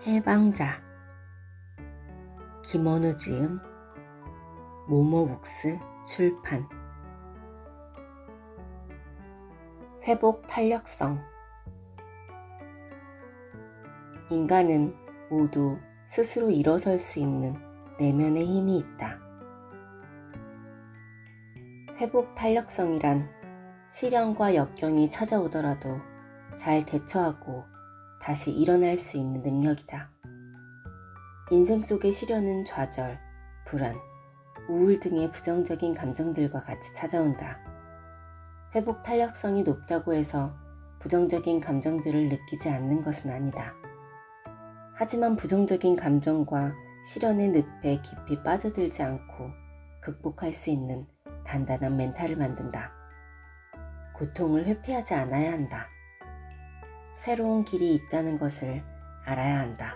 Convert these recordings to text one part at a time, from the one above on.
해방자. 김원우 지음, 모모북스 출판. 회복 탄력성. 인간은 모두 스스로 일어설 수 있는 내면의 힘이 있다. 회복 탄력성이란 시련과 역경이 찾아오더라도 잘 대처하고 다시 일어날 수 있는 능력이다. 인생 속의 시련은 좌절, 불안, 우울 등의 부정적인 감정들과 같이 찾아온다. 회복 탄력성이 높다고 해서 부정적인 감정들을 느끼지 않는 것은 아니다. 하지만 부정적인 감정과 시련의 늪에 깊이 빠져들지 않고 극복할 수 있는 단단한 멘탈을 만든다. 고통을 회피하지 않아야 한다. 새로운 길이 있다는 것을 알아야 한다.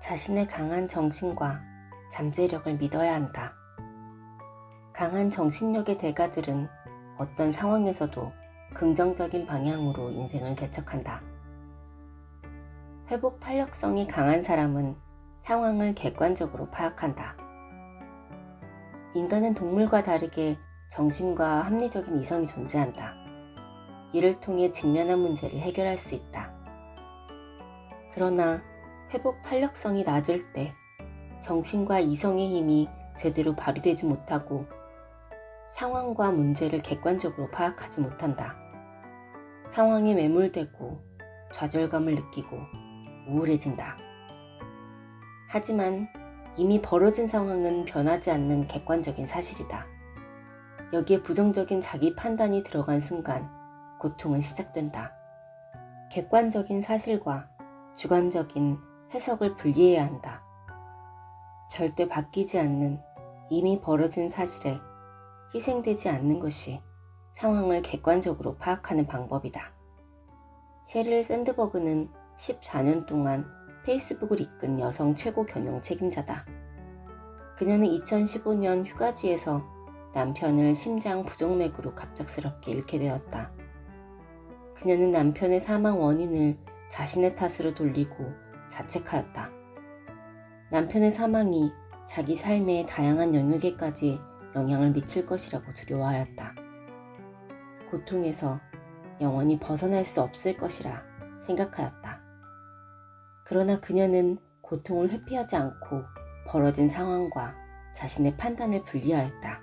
자신의 강한 정신과 잠재력을 믿어야 한다. 강한 정신력의 대가들은 어떤 상황에서도 긍정적인 방향으로 인생을 개척한다. 회복 탄력성이 강한 사람은 상황을 객관적으로 파악한다. 인간은 동물과 다르게 정신과 합리적인 이성이 존재한다. 이를 통해 직면한 문제를 해결할 수 있다. 그러나 회복 탄력성이 낮을 때 정신과 이성의 힘이 제대로 발휘되지 못하고 상황과 문제를 객관적으로 파악하지 못한다. 상황에 매몰되고 좌절감을 느끼고 우울해진다. 하지만 이미 벌어진 상황은 변하지 않는 객관적인 사실이다. 여기에 부정적인 자기 판단이 들어간 순간 고통은 시작된다. 객관적인 사실과 주관적인 해석을 분리해야 한다. 절대 바뀌지 않는 이미 벌어진 사실에 희생되지 않는 것이 상황을 객관적으로 파악하는 방법이다. 셰릴 샌드버그는 14년 동안 페이스북을 이끈 여성 최고 경영 책임자다. 그녀는 2015년 휴가지에서 남편을 심장 부정맥으로 갑작스럽게 잃게 되었다. 그녀는 남편의 사망 원인을 자신의 탓으로 돌리고 자책하였다. 남편의 사망이 자기 삶의 다양한 영역에까지 영향을 미칠 것이라고 두려워하였다. 고통에서 영원히 벗어날 수 없을 것이라 생각하였다. 그러나 그녀는 고통을 회피하지 않고 벌어진 상황과 자신의 판단을 분리하였다.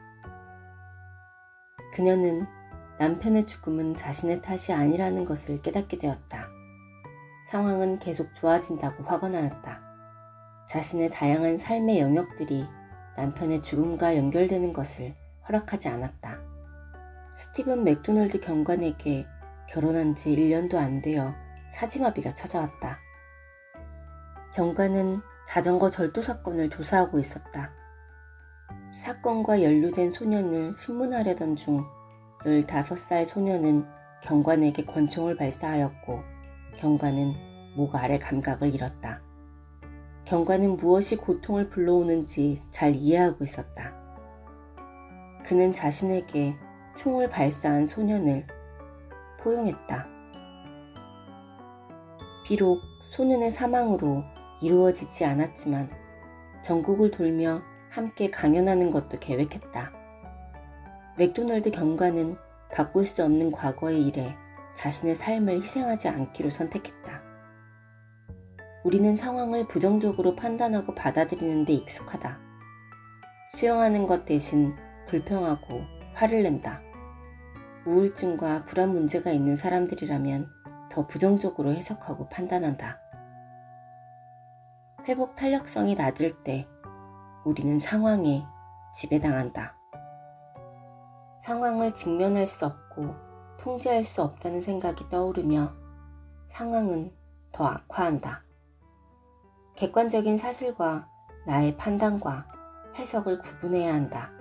그녀는 남편의 죽음은 자신의 탓이 아니라는 것을 깨닫게 되었다. 상황은 계속 좋아진다고 화가 나였다. 자신의 다양한 삶의 영역들이 남편의 죽음과 연결되는 것을 허락하지 않았다. 스티븐 맥도널드 경관에게 결혼한 지 1년도 안 되어 사지마비가 찾아왔다. 경관은 자전거 절도 사건을 조사하고 있었다. 사건과 연루된 소년을 신문하려던 중 15살 소년은 경관에게 권총을 발사하였고 경관은 목 아래 감각을 잃었다. 경관은 무엇이 고통을 불러오는지 잘 이해하고 있었다. 그는 자신에게 총을 발사한 소년을 포용했다. 비록 소년의 사망으로 이루어지지 않았지만 전국을 돌며 함께 강연하는 것도 계획했다. 맥도널드 경관은 바꿀 수 없는 과거의 일에 자신의 삶을 희생하지 않기로 선택했다. 우리는 상황을 부정적으로 판단하고 받아들이는 데 익숙하다. 수용하는 것 대신 불평하고 화를 낸다. 우울증과 불안 문제가 있는 사람들이라면 더 부정적으로 해석하고 판단한다. 회복 탄력성이 낮을 때 우리는 상황에 지배당한다. 상황을 직면할 수 없고 통제할 수 없다는 생각이 떠오르며 상황은 더 악화한다. 객관적인 사실과 나의 판단과 해석을 구분해야 한다.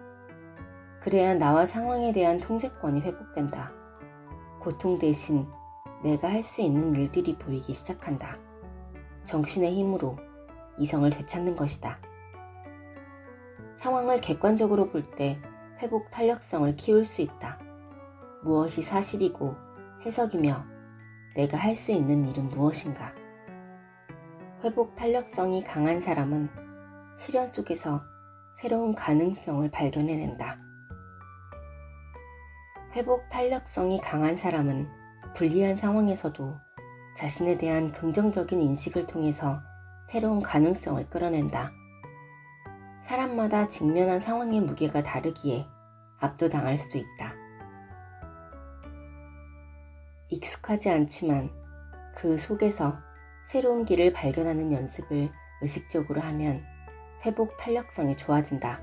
그래야 나와 상황에 대한 통제권이 회복된다. 고통 대신 내가 할 수 있는 일들이 보이기 시작한다. 정신의 힘으로 이성을 되찾는 것이다. 상황을 객관적으로 볼 때 회복 탄력성을 키울 수 있다. 무엇이 사실이고 해석이며 내가 할 수 있는 일은 무엇인가? 회복 탄력성이 강한 사람은 시련 속에서 새로운 가능성을 발견해낸다. 회복 탄력성이 강한 사람은 불리한 상황에서도 자신에 대한 긍정적인 인식을 통해서 새로운 가능성을 끌어낸다. 사람마다 직면한 상황의 무게가 다르기에 압도당할 수도 있다. 익숙하지 않지만 그 속에서 새로운 길을 발견하는 연습을 의식적으로 하면 회복 탄력성이 좋아진다.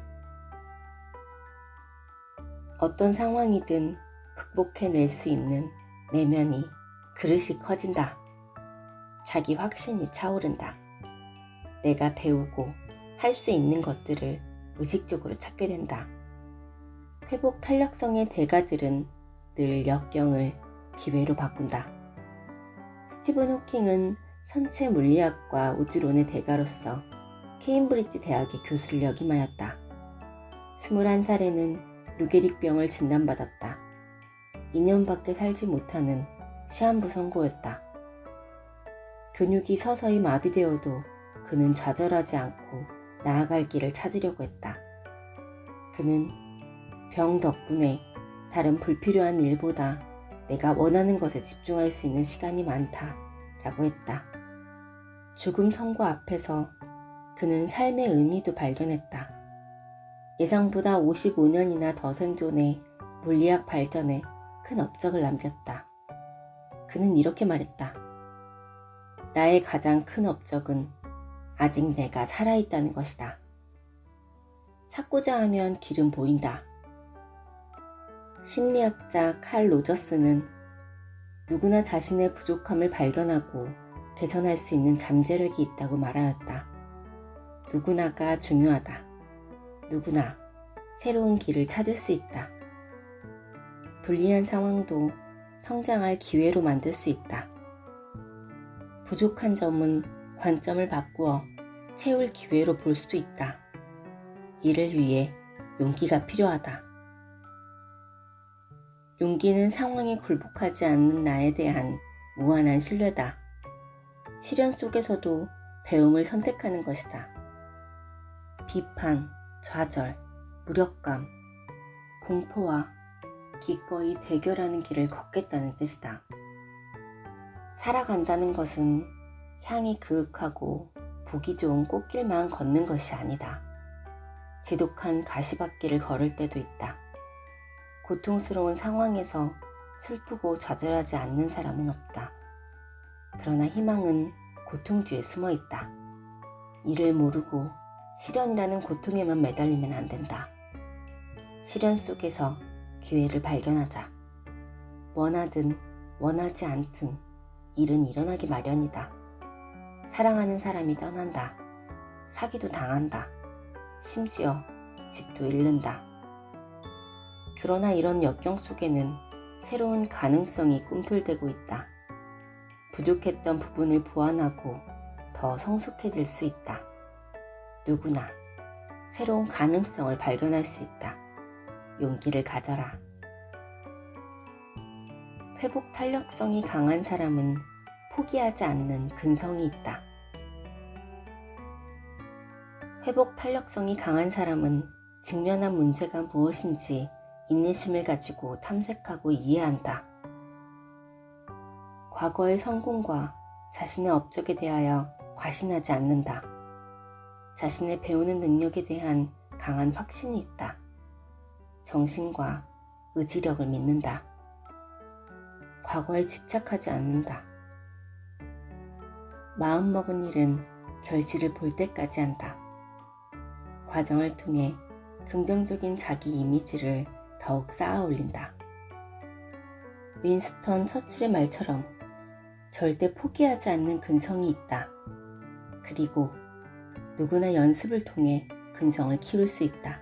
어떤 상황이든 극복해낼 수 있는 내면이 그릇이 커진다. 자기 확신이 차오른다. 내가 배우고 할 수 있는 것들을 의식적으로 찾게 된다. 회복 탄력성의 대가들은 늘 역경을 기회로 바꾼다. 스티븐 호킹은 천체 물리학과 우주론의 대가로서 케임브리지 대학의 교수를 역임하였다. 21살에는 루게릭병을 진단받았다. 2년밖에 살지 못하는 시한부 선고였다. 근육이 서서히 마비되어도 그는 좌절하지 않고 나아갈 길을 찾으려고 했다. 그는 병 덕분에 다른 불필요한 일보다 내가 원하는 것에 집중할 수 있는 시간이 많다 라고 했다. 죽음 선고 앞에서 그는 삶의 의미도 발견했다. 예상보다 55년이나 더 생존해 물리학 발전에 큰 업적을 남겼다. 그는 이렇게 말했다. 나의 가장 큰 업적은 아직 내가 살아있다는 것이다. 찾고자 하면 길은 보인다. 심리학자 칼 로저스는 누구나 자신의 부족함을 발견하고 개선할 수 있는 잠재력이 있다고 말하였다. 누구나가 중요하다. 누구나 새로운 길을 찾을 수 있다. 불리한 상황도 성장할 기회로 만들 수 있다. 부족한 점은 관점을 바꾸어 채울 기회로 볼 수도 있다. 이를 위해 용기가 필요하다. 용기는 상황에 굴복하지 않는 나에 대한 무한한 신뢰다. 시련 속에서도 배움을 선택하는 것이다. 비판, 좌절, 무력감, 공포와 기꺼이 대결하는 길을 걷겠다는 뜻이다. 살아간다는 것은 향이 그윽하고 보기 좋은 꽃길만 걷는 것이 아니다. 지독한 가시밭길을 걸을 때도 있다. 고통스러운 상황에서 슬프고 좌절하지 않는 사람은 없다. 그러나 희망은 고통 뒤에 숨어 있다. 이를 모르고 시련이라는 고통에만 매달리면 안 된다. 시련 속에서 기회를 발견하자. 원하든 원하지 않든 일은 일어나기 마련이다. 사랑하는 사람이 떠난다. 사기도 당한다. 심지어 집도 잃는다. 그러나 이런 역경 속에는 새로운 가능성이 꿈틀대고 있다. 부족했던 부분을 보완하고 더 성숙해질 수 있다. 누구나 새로운 가능성을 발견할 수 있다. 용기를 가져라. 회복 탄력성이 강한 사람은 포기하지 않는 근성이 있다. 회복 탄력성이 강한 사람은 직면한 문제가 무엇인지 인내심을 가지고 탐색하고 이해한다. 과거의 성공과 자신의 업적에 대하여 과신하지 않는다. 자신의 배우는 능력에 대한 강한 확신이 있다. 정신과 의지력을 믿는다. 과거에 집착하지 않는다. 마음먹은 일은 결실을 볼 때까지 한다. 과정을 통해 긍정적인 자기 이미지를 더욱 쌓아 올린다. 윈스턴 처칠의 말처럼 절대 포기하지 않는 근성이 있다. 그리고 누구나 연습을 통해 근성을 키울 수 있다.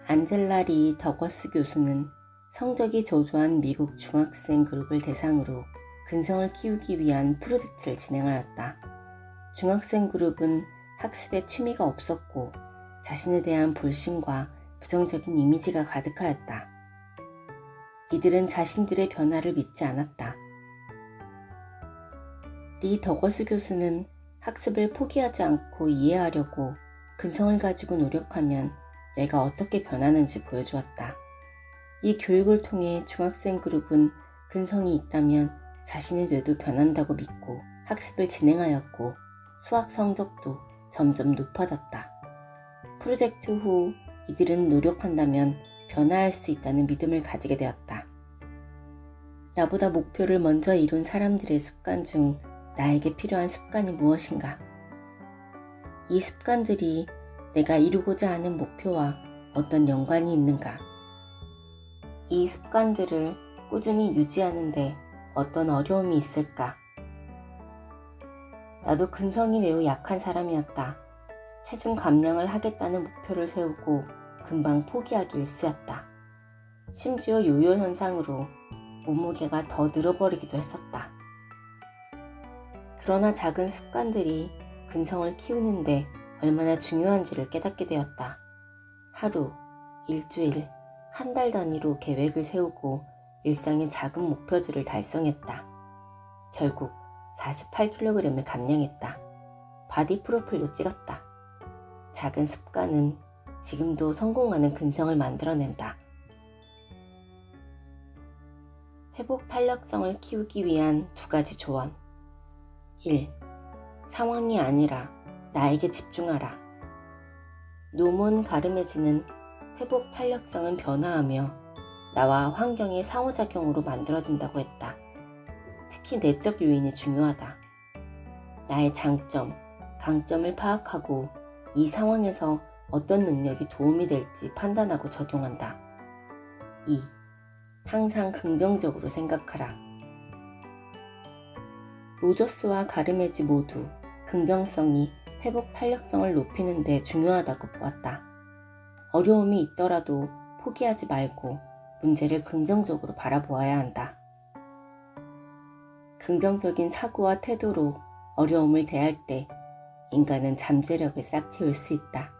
안젤라 리 더거스 교수는 성적이 저조한 미국 중학생 그룹을 대상으로 근성을 키우기 위한 프로젝트를 진행하였다. 중학생 그룹은 학습에 취미가 없었고 자신에 대한 불신과 부정적인 이미지가 가득하였다. 이들은 자신들의 변화를 믿지 않았다. 리 더거스 교수는 학습을 포기하지 않고 이해하려고 근성을 가지고 노력하면 뇌가 어떻게 변하는지 보여주었다. 이 교육을 통해 중학생 그룹은 근성이 있다면 자신의 뇌도 변한다고 믿고 학습을 진행하였고 수학 성적도 점점 높아졌다. 프로젝트 후 이들은 노력한다면 변화할 수 있다는 믿음을 가지게 되었다. 나보다 목표를 먼저 이룬 사람들의 습관 중 나에게 필요한 습관이 무엇인가? 이 습관들이 내가 이루고자 하는 목표와 어떤 연관이 있는가? 이 습관들을 꾸준히 유지하는데 어떤 어려움이 있을까? 나도 근성이 매우 약한 사람이었다. 체중 감량을 하겠다는 목표를 세우고 금방 포기하기 일쑤였다. 심지어 요요 현상으로 몸무게가 더 늘어버리기도 했었다. 그러나 작은 습관들이 근성을 키우는데 얼마나 중요한지를 깨닫게 되었다. 하루, 일주일, 한 달 단위로 계획을 세우고 일상의 작은 목표들을 달성했다. 결국 48kg을 감량했다. 바디 프로필도 찍었다. 작은 습관은 지금도 성공하는 근성을 만들어낸다. 회복 탄력성을 키우기 위한 2가지 조언. 1. 상황이 아니라 나에게 집중하라. 노몬 가르메지는 회복 탄력성은 변화하며 나와 환경의 상호작용으로 만들어진다고 했다. 특히 내적 요인이 중요하다. 나의 장점, 강점을 파악하고 이 상황에서 어떤 능력이 도움이 될지 판단하고 적용한다. 2. 항상 긍정적으로 생각하라. 로저스와 가르메지 모두 긍정성이 회복 탄력성을 높이는 데 중요하다고 보았다. 어려움이 있더라도 포기하지 말고 문제를 긍정적으로 바라보아야 한다. 긍정적인 사고와 태도로 어려움을 대할 때 인간은 잠재력을 싹 틔울 수 있다.